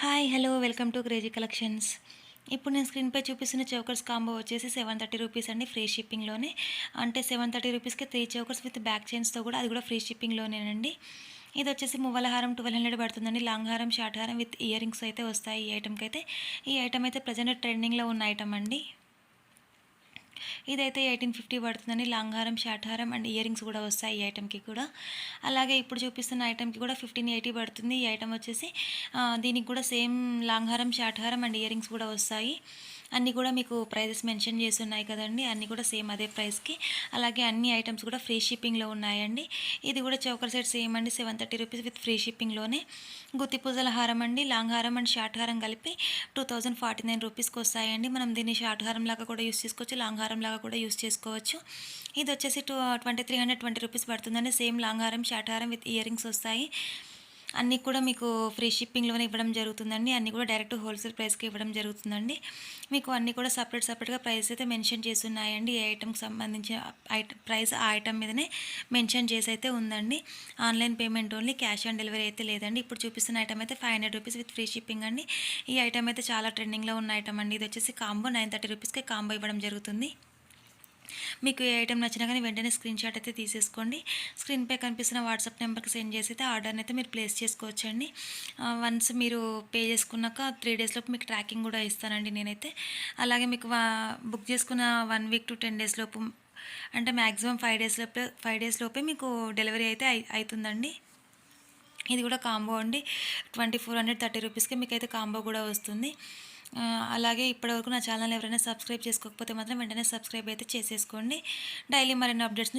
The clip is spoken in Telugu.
Hi hello welcome to crazy collections. ఇప్పుడు నేను స్క్రీన్పై చూపిస్తున్న చౌకర్స్ కాంబో వచ్చేసి 730 అండి, ఫ్రీ షిప్పింగ్లోనే. అంటే 730కి 3 చౌకర్స్ విత్ బ్యాక్ చైన్స్తో కూడా, అది కూడా ఫ్రీ షిప్పింగ్లోనేనండి. ఇది వచ్చేసి మువ్వల హారం 1200 పడుతుందండి. లాంగ్ హారం, షార్ట్ హారం విత్ ఇయర్ రింగ్స్ అయితే వస్తాయి ఈ ఐటమ్కి అయితే. ఈ ఐటమ్ అయితే ప్రజెంట్ ట్రెండింగ్లో ఉన్న ఐటమ్ అండి. ఇదైతే 1850 పడుతుందండి. లాంగ్ హారం, షార్ట్ హారం అండ్ ఇయర్ రింగ్స్ కూడా వస్తాయి ఈ ఐటమ్కి కూడా. అలాగే ఇప్పుడు చూపిస్తున్న ఐటమ్కి కూడా 1580 పడుతుంది. ఈ ఐటమ్ వచ్చేసి దీనికి కూడా సేమ్ లాంగ్ హారం, షార్ట్ హారం అండ్ ఇయర్ రింగ్స్ కూడా వస్తాయి. అన్నీ కూడా మీకు ప్రైజెస్ మెన్షన్ చేసి ఉన్నాయి కదండి, అన్నీ కూడా సేమ్ అదే ప్రైస్కి. అలాగే అన్ని ఐటమ్స్ కూడా ఫ్రీ షిప్పింగ్లో ఉన్నాయండి. ఇది కూడా చౌకర్ సెట్ సేమ్ అండి, 730 విత్ ఫ్రీ షిప్పింగ్లోనే. గుత్తి పూజల హారం అండి, లాంగ్ హారం అండ్ షార్ట్ హారం కలిపి 2049 రూపీస్కి వస్తాయండి. మనం దీన్ని షార్ట్ హారం లాగా కూడా యూస్ చేసుకోవచ్చు, లాంగ్ హారం లాగా కూడా యూస్ చేసుకోవచ్చు. ఇది వచ్చేసి 2320 రూపీస్ పడుతుందండి. సేమ్ లాంగ్ హారం, షార్ట్ హారం విత్ ఇయర్ రింగ్స్ వస్తాయి. అన్నీ కూడా మీకు ఫ్రీ షిప్పింగ్లోనే ఇవ్వడం జరుగుతుందండి. అన్నీ కూడా డైరెక్ట్ హోల్సేల్ ప్రైస్కి ఇవ్వడం జరుగుతుందండి. మీకు అన్నీ కూడా సపరేట్గా ప్రైస్ అయితే మెన్షన్ చేసి ఉన్నాయండి. ఏ ఐటమ్కి సంబంధించిన ప్రైస్ ఆ ఐటమ్ మీదనే మెన్షన్ చేసి అయితే ఉందండి. Online payment only, cash on delivery అయితే లేదండి. ఇప్పుడు చూపిస్తున్న ఐటమ్ అయితే 500 రూపీస్ విత్ ఫ్రీ షిప్పింగ్ అండి. ఈ ఐటమ్ అయితే చాలా ట్రెండింగ్లో ఉన్న ఐటమ్ అండి. ఇది వచ్చేసి కాంబో 930 రూపీస్కి కాంబో ఇవ్వడం జరుగుతుంది. మీకు ఏ ఐటమ్ నచ్చినా కానీ వెంటనే స్క్రీన్ షాట్ అయితే తీసేసుకోండి. స్క్రీన్పై కనిపిస్తున్న వాట్సాప్ నెంబర్కి సెండ్ చేసి అయితే ఆర్డర్ని అయితే మీరు ప్లేస్ చేసుకోవచ్చండి. వన్స్ మీరు పే చేసుకున్నాక 3 డేస్లోపు మీకు ట్రాకింగ్ కూడా ఇస్తానండి నేనైతే. అలాగే మీకు బుక్ చేసుకున్న 1 వీక్ టు 10 డేస్ లోపు, అంటే మ్యాక్సిమం 5 డేస్ లోపే మీకు డెలివరీ అయితే అవుతుందండి. ఇది కూడా కాంబో అండి, 2430 రూపీస్కి మీకు అయితే కాంబో కూడా వస్తుంది. అలాగే ఇప్పటివరకు నా ఛానల్ ఎవరైనా సబ్స్క్రైబ్ చేసుకోకపోతే మాత్రం వెంటనే సబ్స్క్రైబ్ అయితే చేసేసుకోండి. డైలీ మరిన్ని అప్డేట్స్ని